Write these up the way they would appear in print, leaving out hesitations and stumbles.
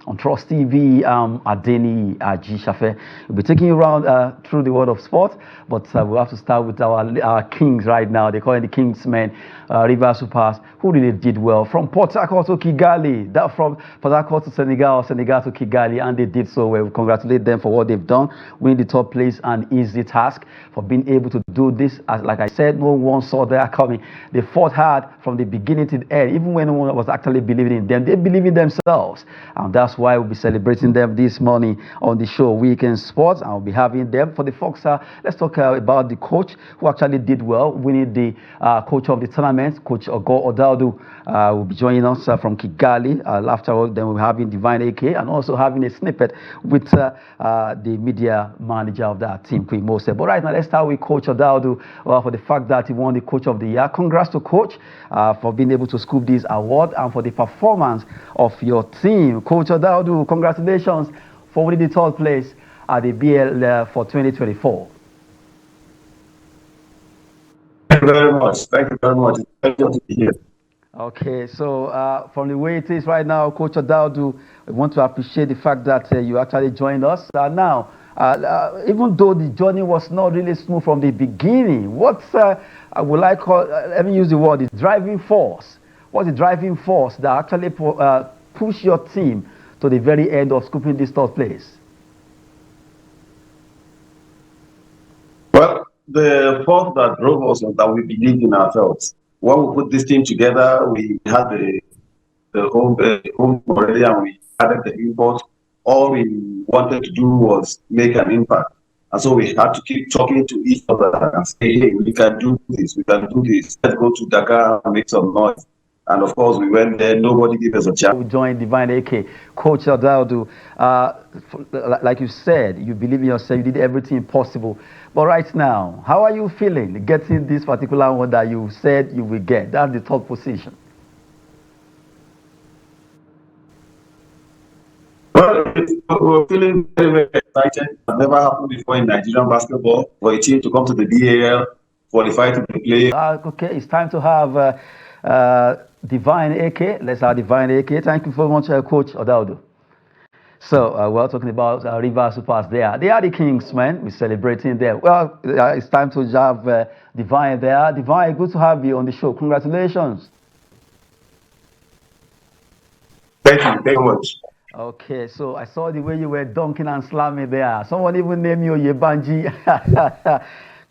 On Trust TV, Adeni Ajishafe. We'll be taking you around through the world of sport, but we'll have to start with our kings right now. They call it the Kingsmen, Rivers Supers, who really did well. From Port Harcourt to Kigali, that from Port Harcourt to Senegal, Senegal to Kigali, and they did so well. We congratulate them for what they've done, winning the top place, an easy task for being able to do this. As like I said, no one saw that coming. They fought hard from the beginning to the end, even when no one was actually believing in them. They believe in themselves, and that's why we'll be celebrating them this morning on the show Weekend Sports, and we'll be having them. For the folks, let's talk about the coach who actually did well, winning the coach of the tournament, Coach Ogo Odaudu. Will be joining us from Kigali. Afterwards, then we'll be having Divine AK and also having a snippet with the media manager of that team, Queen Mose. But right now, let's start with Coach Odaudu for the fact that he won the Coach of the Year. Congrats to Coach for being able to scoop this award and for the performance of your team. Coach Odaudu, congratulations for winning the third place at the BL for 2024. Thank you very much. Thank you very much. It's a pleasure to be here. Okay, so from the way it is right now, Coach Odaudu, I want to appreciate the fact that you actually joined us. Now, even though the journey was not really smooth from the beginning, what I would like call, let me use the word, the driving force. What's the driving force that actually pushed your team to the very end of scooping this third place? Well, the force that drove us was that we believed in ourselves. When we put this team together, we had the home already and we added the import. All we wanted to do was make an impact. And so we had to keep talking to each other and say, hey, we can do this, we can do this. Let's go to Dakar and make some noise. And of course, we went there, nobody gave us a chance. We joined Divine AK. Coach Odaudu, like you said, you believe in yourself, you did everything possible. But right now, how are you feeling getting this particular one that you said you will get? That's the top position. Well, we're feeling very, very excited. It's never happened before in Nigerian basketball for a team to come to the BAL, qualify to play. Okay, it's time to have Divine AK. Let's have Divine AK. Thank you very much, Coach Odaudu. So we're talking about Rivers Supers there. They are the Kings, man. We're celebrating them. Well, it's time to have Divine there. Divine, good to have you on the show. Congratulations. Thank you very much. Okay, so I saw the way you were dunking and slamming there. Someone even named you Yebanji.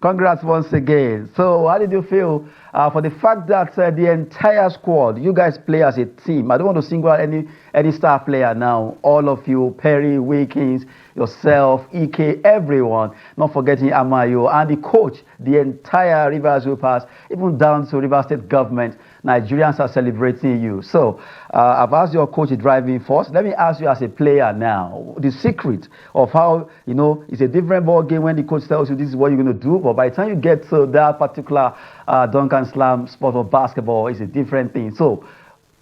Congrats once again. So how did you feel for the fact that the entire squad, you guys play as a team? I don't want to single out any star player now. All of you, Perry, Wilkins, yourself, EK, everyone, not forgetting Amayo, and the coach, the entire Rivers Supers, even down to Rivers State government. Nigerians are celebrating you. So I've asked your coach the driving force. Let me ask you as a player now, the secret of how, it's a different ball game when the coach tells you this is what you're going to do. But by the time you get to that particular dunk and slam sport of basketball, it's a different thing. So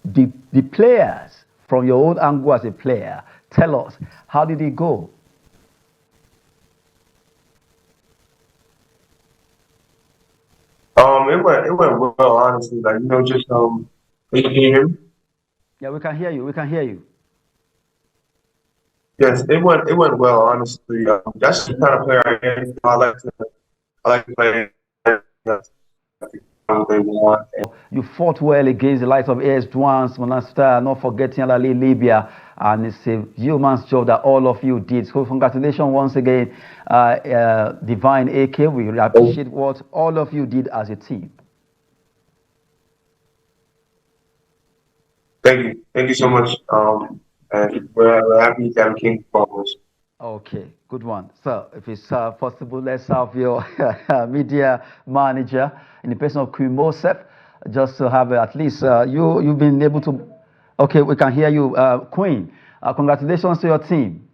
the players, from your own angle as a player, tell us, how did it go? It went well, honestly. Like, just can you hear me? Yeah, we can hear you. We can hear you. Yes, it went well, honestly. That's the kind of player I am. I like to play. They want. You fought well against the likes of AS Douanes, Monastir, not forgetting Ali Libya, and it's a human job that all of you did. So congratulations once again, Divine AK. We really appreciate what all of you did as a team. Thank you so much. And we're happy to have King Farmers. Okay, good one. So, if it's possible, let's have your media manager in the person of Queen Mosef, just to have at least you've been able to. Okay, we can hear you, Queen. Congratulations to your team.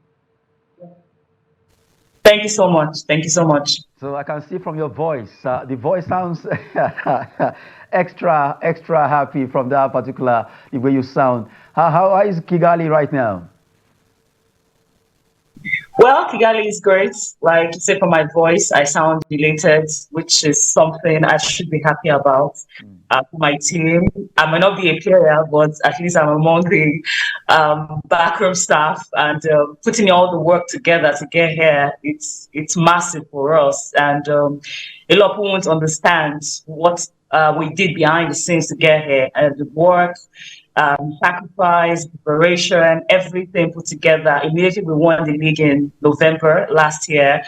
Thank you so much. Thank you so much. So I can see from your voice, the voice sounds extra happy from that particular the way you sound. How is Kigali right now? Well, Kigali is great. Like you say, from my voice, I sound elated, which is something I should be happy about. for my team. I might not be a player, but at least I'm among the backroom staff, and putting all the work together to get here. It's massive for us, and a lot of people won't understand what we did behind the scenes to get here, and the work, sacrifice, preparation, everything put together. Immediately we won the league in November last year.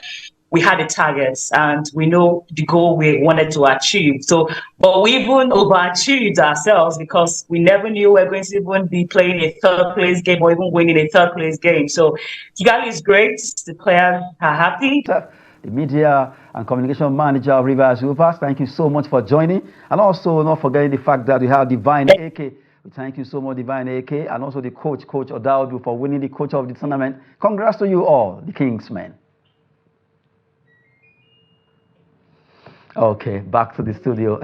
We had a target and we know the goal we wanted to achieve. So, but we even overachieved ourselves because we never knew we were going to even be playing a third place game or even winning a third place game. So, Kigali is great. The players are happy. The media and communication manager of Rivers Rivers, thank you so much for joining. And also not forgetting the fact that we have Divine AK. We thank you so much, Divine AK, and also the Coach Odaudu, for winning the coach of the tournament. Congrats to you all, the Kingsmen. Okay, back to the studio.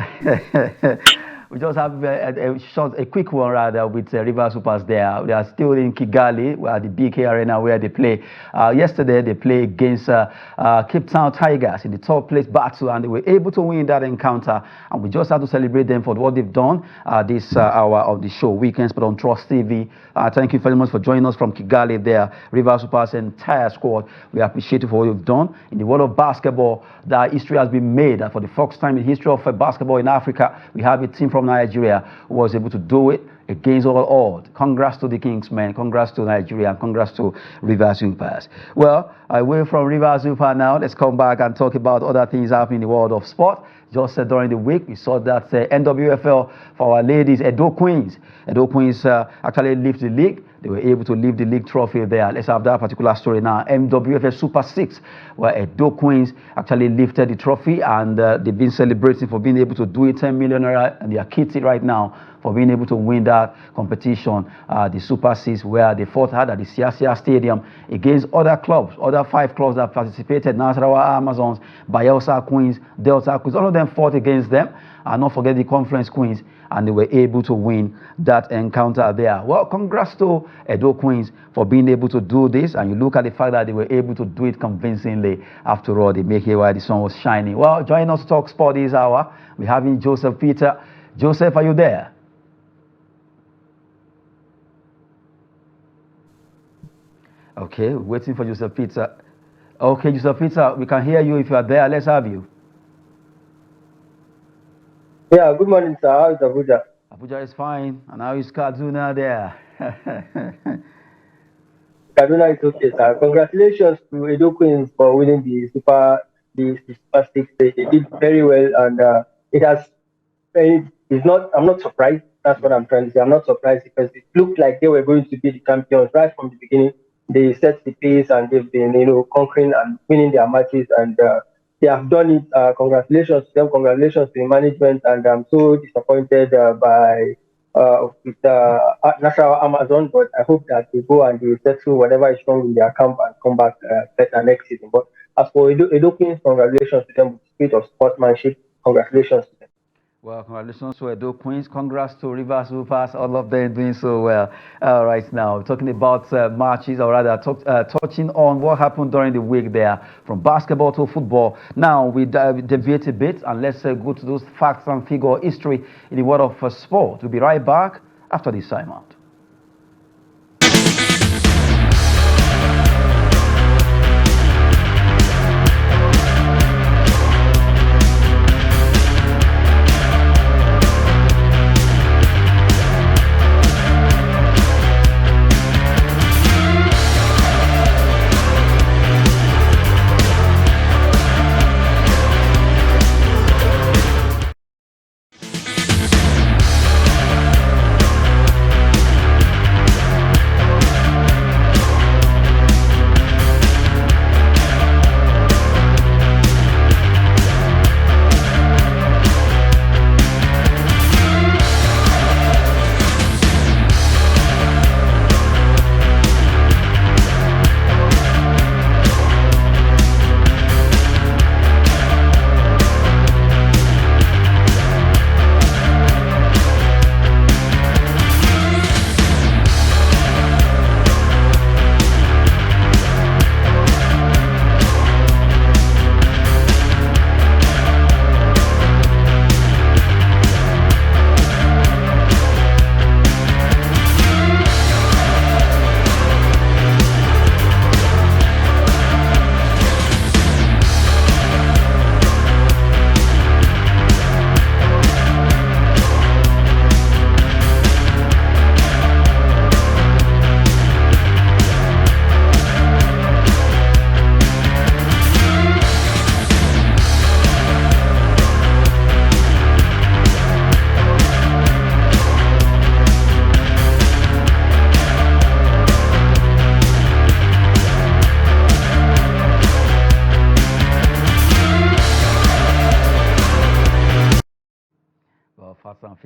We just have a quick one rather with River Supers there. They are still in Kigali, where the BK Arena where they play. Yesterday they played against Cape Town Tigers in the top place battle, and they were able to win that encounter. And we just have to celebrate them for what they've done this hour of the show, Weekends, but on Trust TV. Thank you very much for joining us from Kigali there. River Supers entire squad, we appreciate you for what you've done. In the world of basketball, that history has been made. For the first time in the history of basketball in Africa, we have a team from Nigeria who was able to do it against all odds. Congrats to the Kingsmen, congrats to Nigeria, and congrats to Rivers Supers. Well, away from Rivers Super now, let's come back and talk about other things happening in the world of sport. Just during the week, we saw that NWFL for our ladies, Edo Queens. Edo Queens actually left the league. They were able to leave the league trophy there. Let's have that particular story now. MWFL Super 6, where Edo Queens actually lifted the trophy, and they've been celebrating for being able to do it. 10 million naira, and they are kitty right now for being able to win that competition, the Super 6, where they fought hard at the Siasia Stadium against other clubs, other 5 clubs that participated: Nasarawa Amazons, Bayelsa Queens, Delta Queens. All of them fought against them, and not forget the Conference Queens, and they were able to win that encounter there. Well, congrats to Edo Queens for being able to do this, and you look at the fact that they were able to do it convincingly. After all, they make it while the sun was shining. Well, join us to talk sport this hour. We're having Joseph Peter. Joseph, are you there? Okay, waiting for Joseph Peter. Okay, Joseph Peter, we can hear you. If you are there, let's have you. Yeah, good morning, sir. How is Abuja? Abuja is fine. And how is Kaduna there? Kaduna is okay, sir. Congratulations to Edo Queens for winning the Super 6. They did very well, and I'm not surprised. That's what I'm trying to say. I'm not surprised because it looked like they were going to be the champions right from the beginning. They set the pace, and they've been, conquering and winning their matches, and they have done it. Congratulations to them. Congratulations to the management, and I'm so disappointed with National Amazon, but I hope that they go and they settle whatever is wrong in their camp and come back better next season. But as for Edo Queens, congratulations to them with the spirit of sportsmanship. Congratulations to them. Well, congratulations to Edo Queens. Congrats to Rivers Supers. All of them doing so well. Right now, talking about matches, or rather touching on what happened during the week there, from basketball to football. Now, we deviate a bit, and let's go to those facts and figure history in the world of sport. We'll be right back after this time out.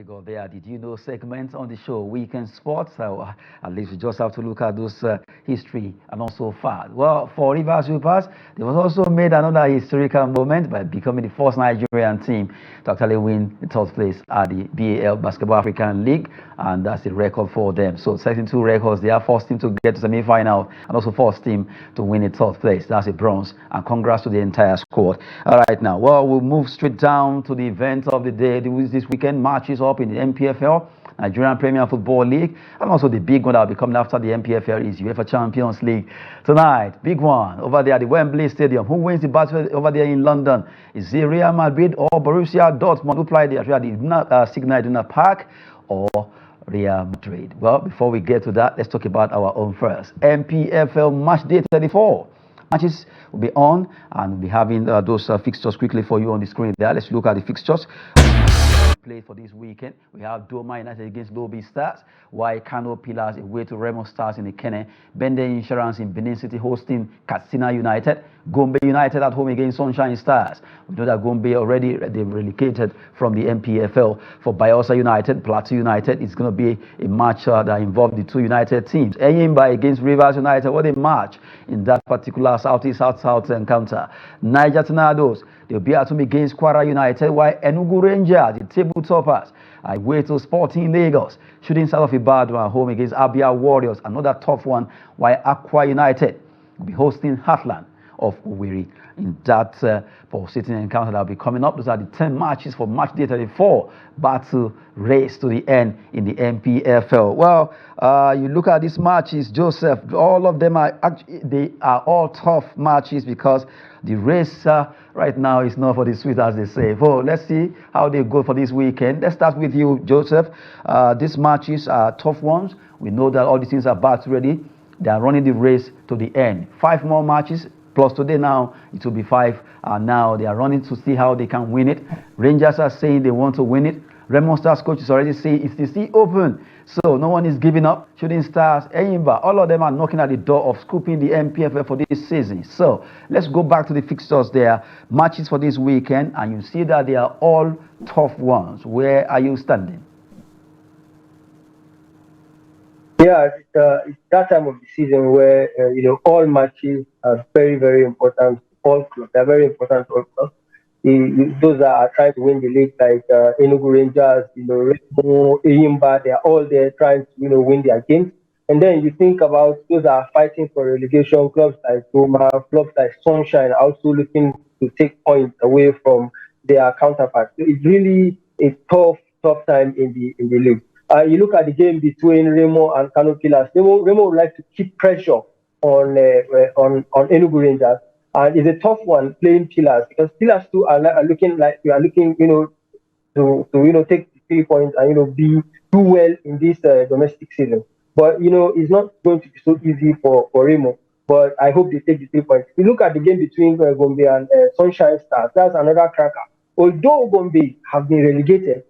figure there. Did you know segments on the show, Weekend Sports? So at least we just have to look at those history and also fact. Well, for Rivers Vipers, they was also made another historical moment by becoming the first Nigerian team to actually win the third place at the BAL Basketball African League, and that's the record for them. So setting two records, they are first team to get to semi-final and also first team to win the third place. That's a bronze, and congrats to the entire squad. All right, now, well, we'll move straight down to the event of the day. This weekend matches up in the MPFL, Nigerian Premier Football League, and also the big one that will be coming after the MPFL is UEFA Champions League. Tonight, big one over there at the Wembley Stadium. Who wins the battle over there in London? Is it Real Madrid or Borussia Dortmund who play there at the Signal Iduna Park, or Real Madrid? Well, before we get to that, let's talk about our own first. MPFL match day 34. Matches will be on, and we'll be having those fixtures quickly for you on the screen there. Let's look at the fixtures. Play for this weekend. We have Doma United against Lobby Stars, while Kano Pillars away to Remo Stars in Ikene, Bende Insurance in Benin City hosting Katsina United, Gombe United at home against Sunshine Stars. We know that Gombe already they relegated from the MPFL. For Bayelsa United, Plateau United, it's going to be a match that involves the two United teams. Eyimba against Rivers United, what a match in that particular Southeast South encounter. Niger Tornadoes, they'll be at home against Kwara United, while Enugu Rangers, the table toppers, are away to Sporting Lagos. Shooting Stars of Ibadan at home against Abia Warriors, another tough one, while Aqua United will be hosting Heartland of Owerri in that pulsating encounter that will be coming up. Those are the 10 matches for match day 34, battle race to the end in the MPFL. Well, you look at these matches, Joseph, all of them are actually, they are all tough matches because the race right now is not for the sweet, as they say. So let's see how they go for this weekend. Let's start with you, Joseph. These matches are tough ones. We know that all these things are battle ready. They are running the race to the end. 5 more matches. Plus today now, it will be 5. Now they are running to see how they can win it. Rangers are saying they want to win it. Remo Stars coach is already saying it's still open. So no one is giving up. Shooting Stars, Eyimba, all of them are knocking at the door of scooping the MPFL for this season. So let's go back to the fixtures there. Matches for this weekend, and you see that they are all tough ones. Where are you standing? Yeah, it's that time of the season where all matches are very, very important. All clubs, they're very important to all clubs. Those that are trying to win the league, like Enugu Rangers, Remo, Eyimba, they are all there trying to win their games. And then you think about those that are fighting for relegation, clubs like Roma, clubs like Sunshine, are also looking to take points away from their counterparts. So it's really a tough time in the league. You look at the game between Remo and Kano Pillars. Remo would like to keep pressure on Enugu Rangers, and it's a tough one playing Pillars because Pillars too are looking like we are looking to take the 3 points and do well in this domestic season. But it's not going to be so easy for Remo. But I hope they take the 3 points. If you look at the game between Gombe and Sunshine Stars, that's another cracker. Although Gombe have been relegated,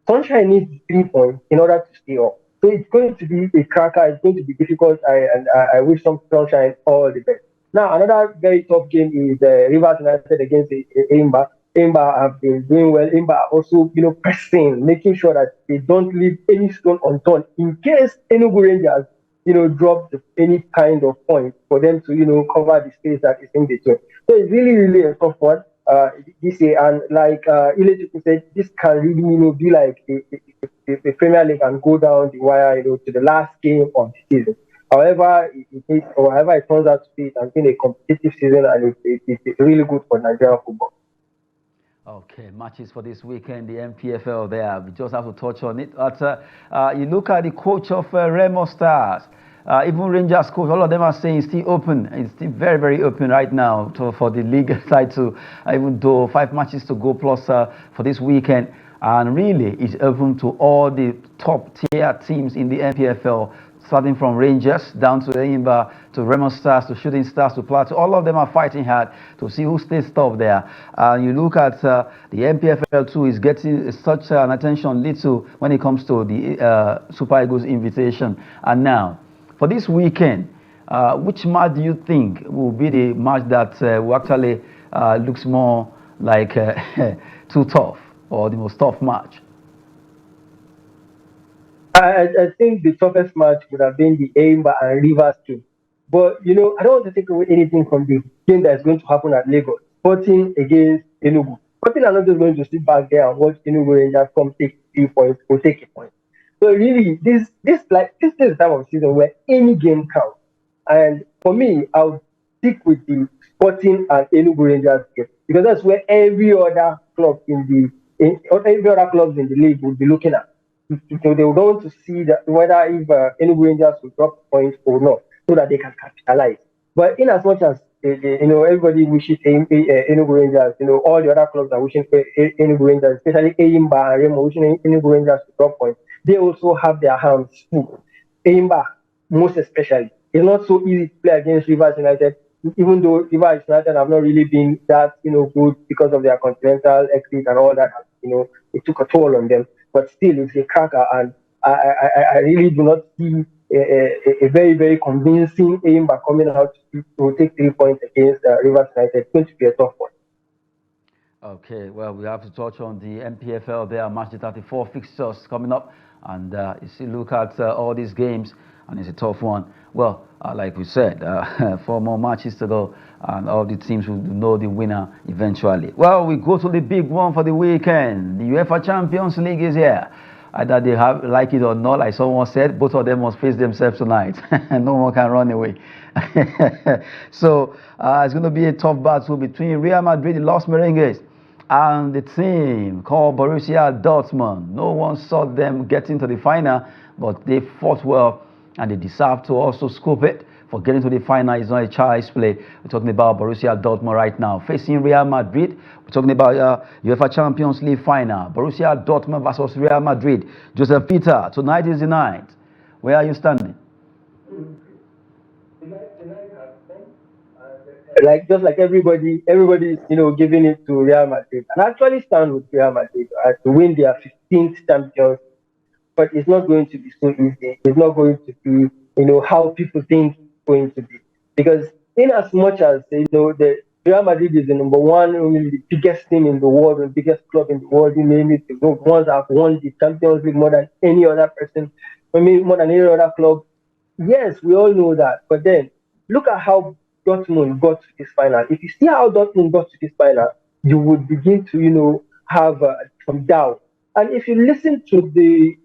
Sunshine needs 3 points in order to stay up. So it's going to be a cracker. It's going to be difficult. I wish some Sunshine all the best. Now, another very tough game is Rivers United against Eyimba. Eyimba have been doing well. Eyimba are also, pressing, making sure that they don't leave any stone unturned in case Enugu Rangers, drop any kind of point for them to, cover the space that is in between. So it's really, really a tough one. This year, and like Ile said, this can really be like a Premier League and go down the wire to the last game of the season. However it turns out to be, it has been a competitive season, and it's really good for Nigerian football. Okay, matches for this weekend, the MPFL there. We just have to touch on it. But you look at the coach of Remo Stars. Even Rangers coach, all of them are saying it's still open. It's still very, very open right now for the league side to, even though 5 matches to go plus for this weekend. And really, it's open to all the top tier teams in the MPFL, starting from Rangers down to Eyimba, to Remo Stars, to Shooting Stars, to Plateau. All of them are fighting hard to see who stays top there. You look at the MPFL too is getting such an attention little when it comes to the Super Eagles invitation. And now, for this weekend, which match do you think will be the match that will actually looks more like too tough, or the most tough match? I think the toughest match would have been the Aimba and Rivers game. But I don't want to take away anything from the game that's going to happen at Lagos. Sporting against Enugu. Sporting are not just going to sit back there and watch Enugu Rangers come take 3 points or take a point. So really, this is the time of season where any game counts. And for me, I'll stick with the Sporting and Enugu Rangers game because that's where every other club every other clubs in the league will be looking at. So they would want to see that whether if Enugu Rangers will drop points or not, so that they can capitalize. But in as much as everybody wishes Enugu Rangers, all the other clubs are wishing for Enugu Rangers, especially Eyimba and Remo wishing Enugu Rangers to drop points. They also have their hands full. Eyimba, most especially, it's not so easy to play against Rivers United. Even though Rivers United have not really been that good because of their continental exit and all that, it took a toll on them. But still, it's a cracker, and I really do not see a very, very convincing aim by coming out to take 3 points against Rivers United. It's going to be a tough one. Okay, well, we have to touch on the MPFL. There are match 34 fixtures coming up, and you see, look at all these games, and it's a tough one. Well, like we said, 4 more matches to go, and all the teams will know the winner eventually. Well, we go to the big one for the weekend. The UEFA Champions League is here. Either they like it or not, like someone said, both of them must face themselves tonight. No one can run away. So it's going to be a tough battle between Real Madrid, the Los Merengues, and the team called Borussia Dortmund. No one saw them getting to the final, but they fought well, and they deserve to also scoop it. For getting to the final is not a child's play. We're talking about Borussia Dortmund right now, facing Real Madrid. We're talking about UEFA Champions League final. Borussia Dortmund versus Real Madrid. Joseph Peter, tonight is the night. Where are you standing? Just like everybody's giving it to Real Madrid. And I actually stand with Real Madrid to win their 15th champions. But it's not going to be so easy. It's not going to be, how people think it's going to be. Because in as much as, the Real Madrid is the number one, the biggest team in the world, the biggest club in the world, you name it, the ones that have won the Champions League more than any other person, more than any other club. Yes, we all know that. But then, look at how Dortmund got to this final. If you see how Dortmund got to this final, you would begin to, have some doubt. And if you listen to the,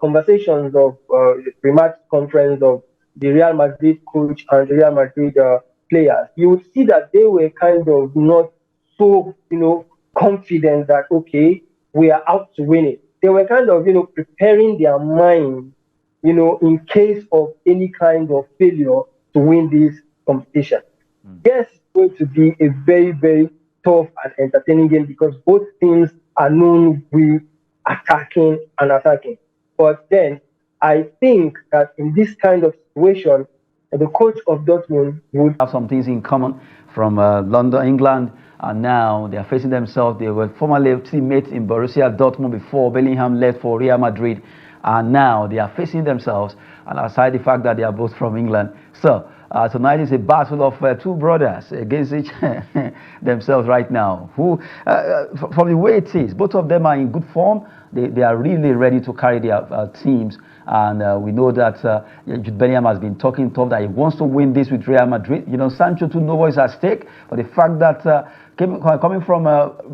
conversations of the pre-match conference of the Real Madrid coach and the Real Madrid players, you would see that they were kind of not so, confident that, okay, we are out to win it. They were kind of, preparing their mind, in case of any kind of failure to win this competition. Yes, it's going to be a very, very tough and entertaining game because both teams are known with attacking and attacking. But then I think that in this kind of situation, the coach of Dortmund would have some things in common from London, England, and now they are facing themselves. They were formerly teammates in Borussia Dortmund before Bellingham left for Real Madrid, and now they are facing themselves, and aside the fact that they are both from England. So tonight is a battle of 2 brothers against each themselves right now. Who, from the way it is, both of them are in good form. They are really ready to carry their teams. And we know that Jude Bellingham has been talking tough that he wants to win this with Real Madrid. Sancho too knows what's at stake. But the fact that coming from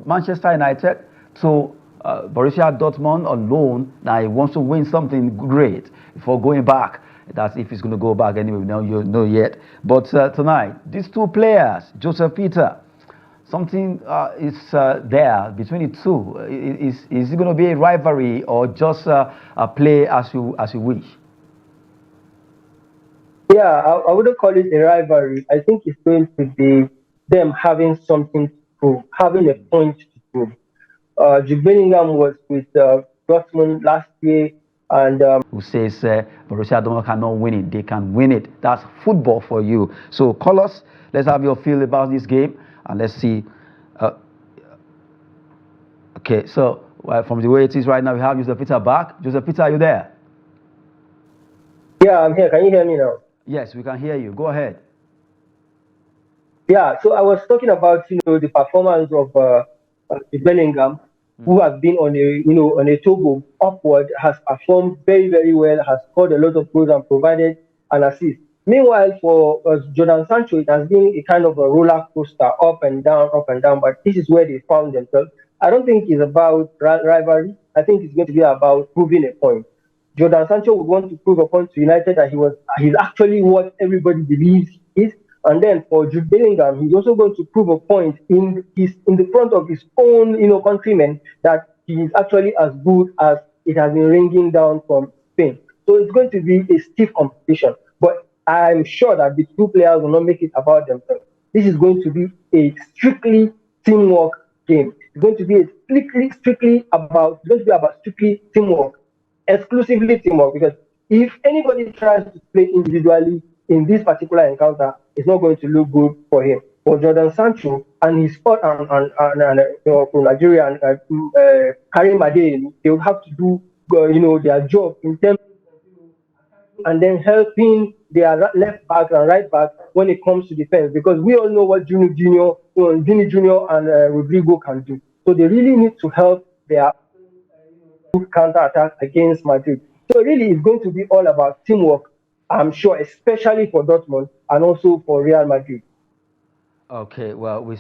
Manchester United to Borussia Dortmund on loan, now he wants to win something great before going back. That's if he's going to go back anyway. We don't know yet. But tonight, these 2 players, Joseph Peter, something is there between the 2. Is it going to be a rivalry or just a play as you wish? Yeah, I wouldn't call it a rivalry. I think it's going to be them having something to prove, having a point to prove. Jude Bellingham was with Dortmund last year. And who says Borussia Dortmund cannot win it? They can win it. That's football for you. So call us. Let's have your feel about this game, and let's see. Okay, so from the way it is right now, we have Joseph Peter back. Joseph Peter, are you there? Yeah, I'm here. Can you hear me now? Yes, we can hear you. Go ahead. Yeah, so I was talking about the performance of Bellingham. who has been on a turbo upward, has performed very, very well, has scored a lot of goals and provided an assist. Meanwhile, for Jordan Sancho, it has been a kind of a roller coaster, up and down, up and down. But this is where they found themselves. I don't think it's about rivalry. I think it's going to be about proving a point. Jordan Sancho would want to prove a point to United that he's actually what everybody believes he is. And then for Jude Bellingham, he's also going to prove a point in the front of his own countrymen that he is actually as good as it has been ringing down from Spain. So it's going to be a stiff competition. But I'm sure that the two players will not make it about themselves. This is going to be a strictly teamwork game. It's going to be strictly teamwork, exclusively teamwork. Because if anybody tries to play individually in this particular encounter, it's not going to look good for him. For Jordan Sancho and his spot and from Nigeria and Karim Adeyemi, they will have to do their job in terms and then helping their left back and right back when it comes to defense, because we all know what Vini Junior and Rodrigo can do. So they really need to help their counter attack against Madrid. So really, it's going to be all about teamwork, I'm sure, especially for Dortmund and also for Real Madrid. Okay, well, we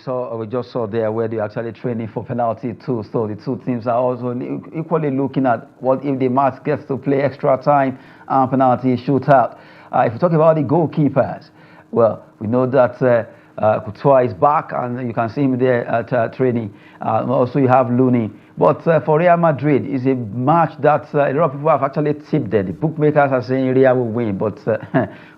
just saw there where they're actually training for penalty too. So the two teams are also equally looking at what if the match gets to play extra time and penalty shootout. If we talk about the goalkeepers, well, we know that Courtois is back and you can see him there at training. Also, you have Looney. But for Real Madrid, it's a match that a lot of people have actually tipped there. The bookmakers are saying Real will win, but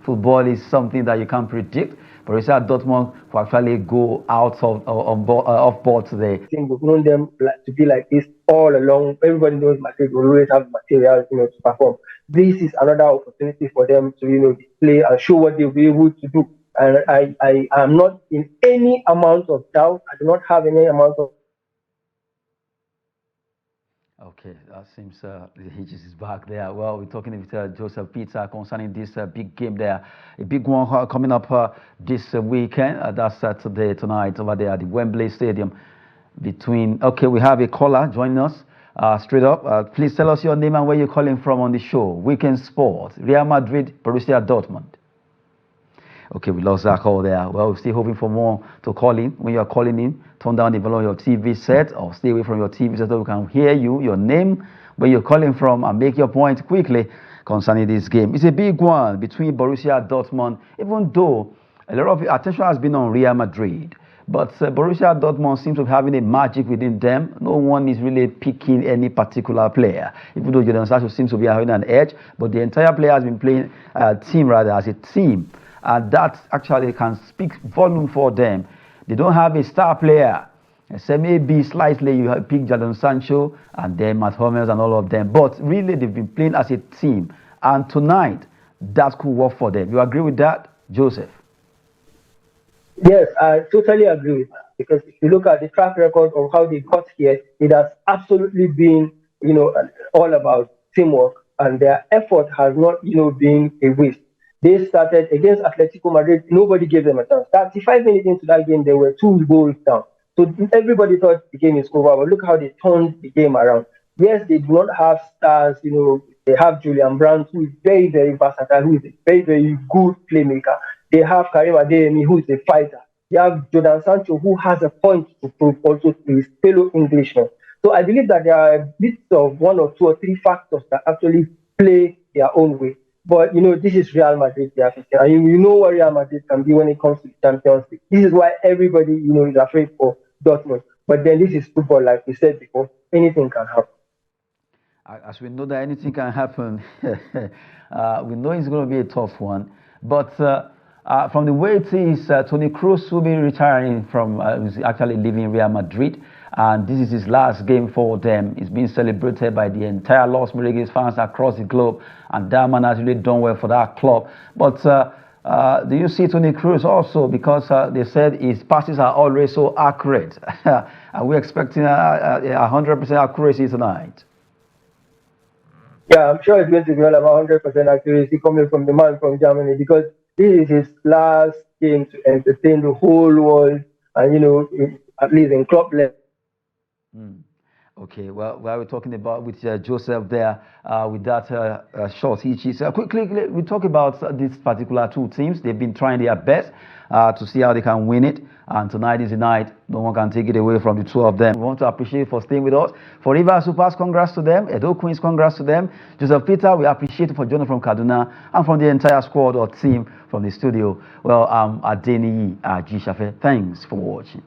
football is something that you can't predict. Borussia Dortmund will actually go out off board today. I think we've known them to be like this all along. Everybody knows Madrid will always have material, to perform. This is another opportunity for them to, display and show what they'll be able to do. And I am not in any amount of doubt. I do not have any amount of. Okay, that seems the Hitches is back there. Well, we're talking with Joseph Peter concerning this big game there. A big one coming up this weekend. That's tonight over there at the Wembley Stadium. We have a caller joining us straight up. Please tell us your name and where you're calling from on the show. Weekend Sport, Real Madrid, Borussia Dortmund. Okay, we lost that call there. Well, we're still hoping for more to call in. When you're calling in, turn down the volume of your TV set or stay away from your TV set so we can hear you, your name, where you're calling from, and make your point quickly concerning this game. It's a big one between Borussia Dortmund, even though a lot of attention has been on Real Madrid. But Borussia Dortmund seems to be having a magic within them. No one is really picking any particular player, even though Jordan Sancho seems to be having an edge. But the entire player has been playing as a team. And that actually can speak volume for them. They don't have a star player. So maybe slightly you have picked Jadon Sancho and then Matt Hummels and all of them. But really, they've been playing as a team. And tonight, that could work for them. You agree with that, Joseph? Yes, I totally agree with that. Because if you look at the track record of how they got here, it has absolutely been, all about teamwork. And their effort has not, been a waste. They started against Atletico Madrid. Nobody gave them a chance. 35 minutes into that game, they were 2 goals down. So everybody thought the game is over. But look how they turned the game around. Yes, they do not have stars. They have Julian Brandt, who is very, very versatile, who is a very, very good playmaker. They have Karim Adeyemi, who is a fighter. They have Jordan Sancho, who has a point to prove also to his fellow Englishmen. So I believe that there are bits of 1 or 2 or 3 factors that actually play their own way. But, this is Real Madrid. And you know what Real Madrid can be when it comes to the Champions League. This is why everybody, is afraid for Dortmund. But then this is football, like we said before. Anything can happen. As we know that anything can happen, we know it's going to be a tough one. But from the way it is, Toni Kroos will be retiring from, he's actually leaving Real Madrid. And this is his last game for them. It's been celebrated by the entire Los Merengues fans across the globe. And that man has really done well for that club. But do you see Toni Kroos also? Because they said his passes are always so accurate. Are we expecting 100% accuracy tonight? Yeah, I'm sure it's going to be all about 100% accuracy coming from the man from Germany. Because this is his last game to entertain the whole world. And, at least in club level. Okay, well, we're talking about with Joseph there, with that short hitches. Quickly, we talk about these particular two teams. They've been trying their best to see how they can win it. And tonight is the night. No one can take it away from the two of them. We want to appreciate for staying with us. For Rivers Supers, congrats to them. Edo Queens, congrats to them. Joseph Peter, we appreciate you for joining from Kaduna, and from the entire squad or team from the studio. Well, Adeni G. Shafe, thanks for watching.